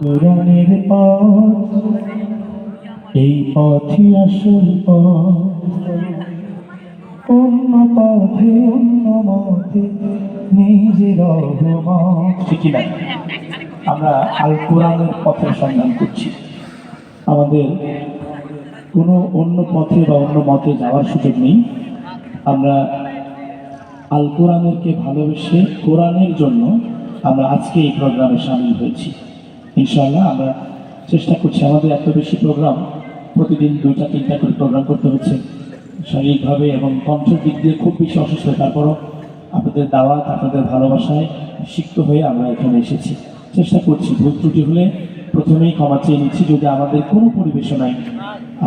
কোরআনের পথ, এই পথই আসল পথ। অন্য পথে অন্য মতে নিজের অভিমত। ঠিক না? আমরা আল কোরআনের পথের সন্ধান করছি। আমাদের কোনো অন্য পথে বা অন্য মতে যাওয়ার সুযোগ নেই। আমরা আল কোরআনকে ভালোবেসে কোরআনের জন্য আমরা আজকে এই প্রোগ্রামে সামিল হয়েছি। ইনশাআল্লাহ আমরা চেষ্টা করছি, আমাদের এত বেশি প্রোগ্রাম, প্রতিদিন 2টা-3টা করে প্রোগ্রাম করতে হচ্ছে শারীরিকভাবে এবং কণ্ঠের দিক দিয়ে খুব বেশি অসুস্থ। তারপরও আপনাদের দাওয়াত, আপনাদের ভালোবাসায় সিক্ত হয়ে আমরা এখানে এসেছি। চেষ্টা করছি, ভুল ত্রুটি হলে প্রথমেই ক্ষমা চেয়ে নিচ্ছি। যদি আমাদের কোনো পরিবেশনায়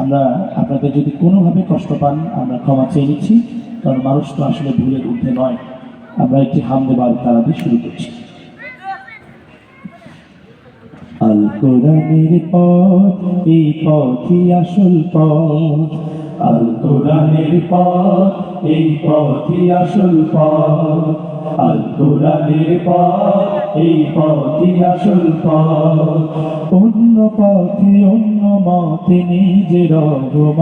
আমরা আপনাদের যদি কোনোভাবে কষ্ট পান, আমরা ক্ষমা চেয়ে নিচ্ছি, কারণ মানুষ তো আসলে ভুলের ঊর্ধ্বে নয়। আমরা একটি হামদে বারক তারা দিয়ে শুরু করছি। আল কোরআনের পথ, এই পথই আসল পথ। আল কোরআনের পথ, এই পথই আসল পথ। আল কোরআনের পথ, এই পথই আসল পথ। অন্য পথে অন্য মতে নিজের অভিমত।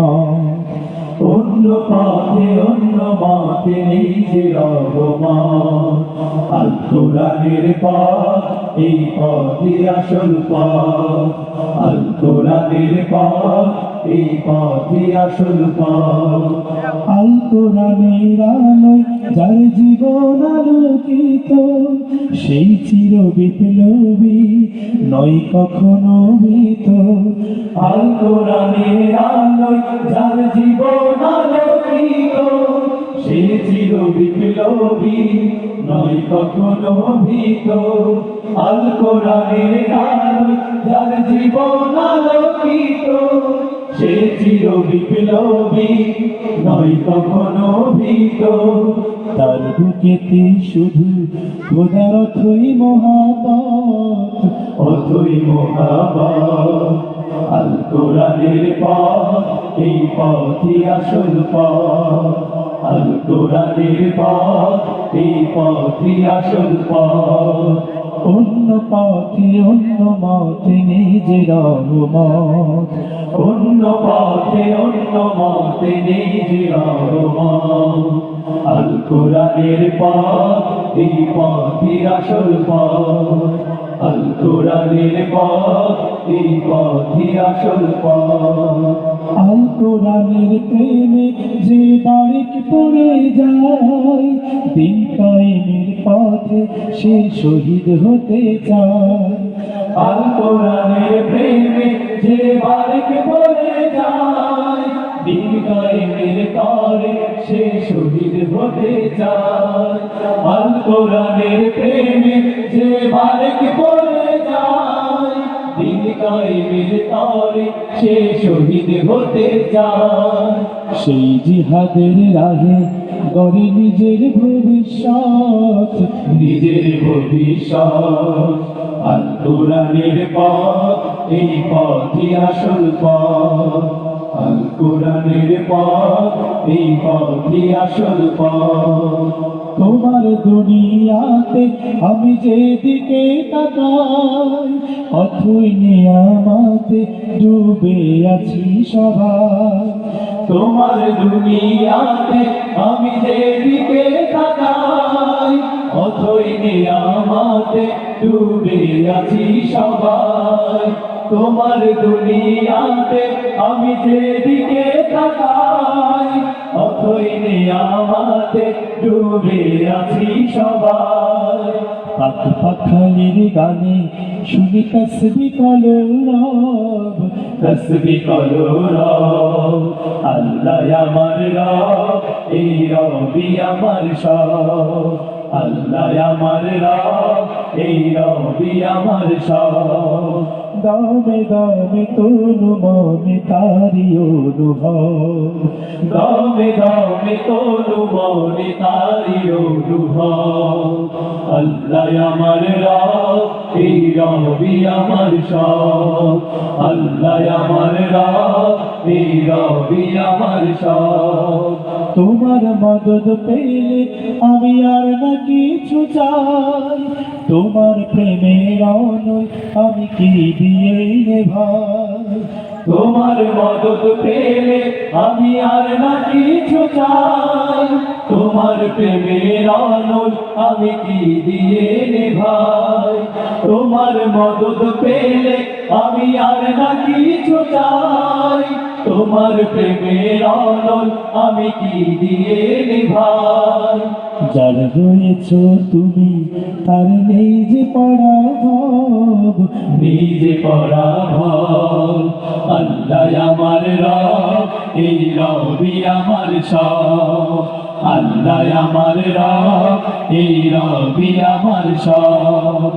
অন্য পথে অন্য মতে নিজের অভিমত। আল কোরআনের পথ, এই পথই আসল পথ। আল কোরআনের পথ, এই পথই আসল পথ। আল কোরআনের আলোয় যার জীবন আলোকিত, সেই চির বিপ্লবী নয় কখনো ভীত। আল কোরআনের আলোয় যার জীবন আলোকিত, সেই চির বিপ্লবী নয় কখনো ভীত। আল কোরআনের আলোয় যার জীবন আলোকিত, সে চির বিপ্লবী নয় কখনো ভীত। তার বুকেতে শুধু খোদার অথই মহাবত, অথই মহাবত। আল কোরআনের পথ, এই পথই আসল পথ। আল কোরআনের পথ, এই পথই আসল পথ। অন্য পথে অন্য মতে নিজের অভিমত। অন্য পথে অন্য মতে নিজের অভিমত। আল কোরআনের পথ, এই পথই আসল পথ। আল কোরআনের পথ, এই পথই আসল পথ। আল কোরআনের প্রেমে যে বারিক পড়ে যায়, দিন কায়েমের পথে সে শহীদ হতে চায়। আল কোরআনের প্রেমে যে বারিক পড়ে যায়, দিন কায়েমের তরে সে শহীদ হতে চায়। আল কোরআনের প্রেমে যে বারিক পড়ে যায়, দিন কায়েমের তরে সে শহীদ হতে চায়। সেই জিহাদের রাহে গড়ে নিজের ভবিষ্যৎ, নিজের ভবিষ্যৎ। আল কোরআনের পথ, এই পথই আসল পথ। আল কোরআনের পথ, এই পথই আসল পথ। তোমার দুনিয়াতে আমি যেদিকে তাকাই, অথই নিয়ামতে ডুবে আছি সবাই। তোমার দুনিয়াতে আমি যেদিকে তাকাই, অথই নিয়ামতে ডুবে আছি সবাই। তোমার দুনিয়াতে আমি যেদিকে তাকাই, অথই নিয়ামতে ডুবে আছি সবাই। পাখ পাখালির গানে শুনি তসবিহ কলরব, তসবিহ কলরব। আল্লাহ আমার রব, এই রবি আমার সব। আল্লাহ আমার রব, এই রবি আমার সব। দামে দামে তনু মনে তারি অনুভব, দামে দামে তনু মনে তারি অনুভব। আল্লাহ আমার রব, এই রবি আমার সব। আল্লাহ আমার রব, এই রবি আমার সব। তোমার মদদ পেলে আমি আর না কিছু চাই, তোমার প্রেমের অনল আমি কি দিয়ে নেভাই। তোমার মদদ পেলে আমি আর না কিছু চাই, তোমার প্রেমের অনল আমি কি দিয়ে নেভাই। তোমার মদদ পেলে আমি আর না কিছু চাই, তোমার প্রেমের অনল আমি কি দিয়ে নিভাই। যার রয়েছ তুমি তার নেই যে পরাভব, নেই যে পরাভব। আল্লাহ আমার রব, এই রবি আমার সব। আল্লাহ আমার রব, এই রবি আমার সব।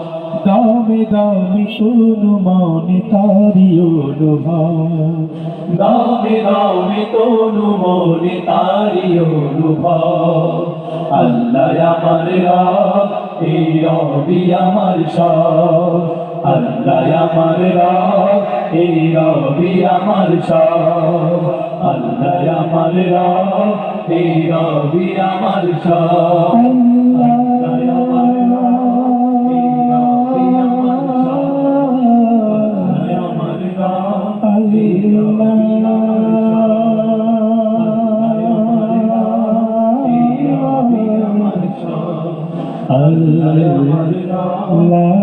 দামে দামে শোনো মনে তারি অনুভব, দামে দামে তনু মনে তারি অনুভব। আল্লাহ আমার রব, এই রবি আমার সব। আল্লাহ আমার রব, এই রবি আমার সব। আল্লাহ আমার রব, এই রবি আমার সব। আল্লাহ আমার Allah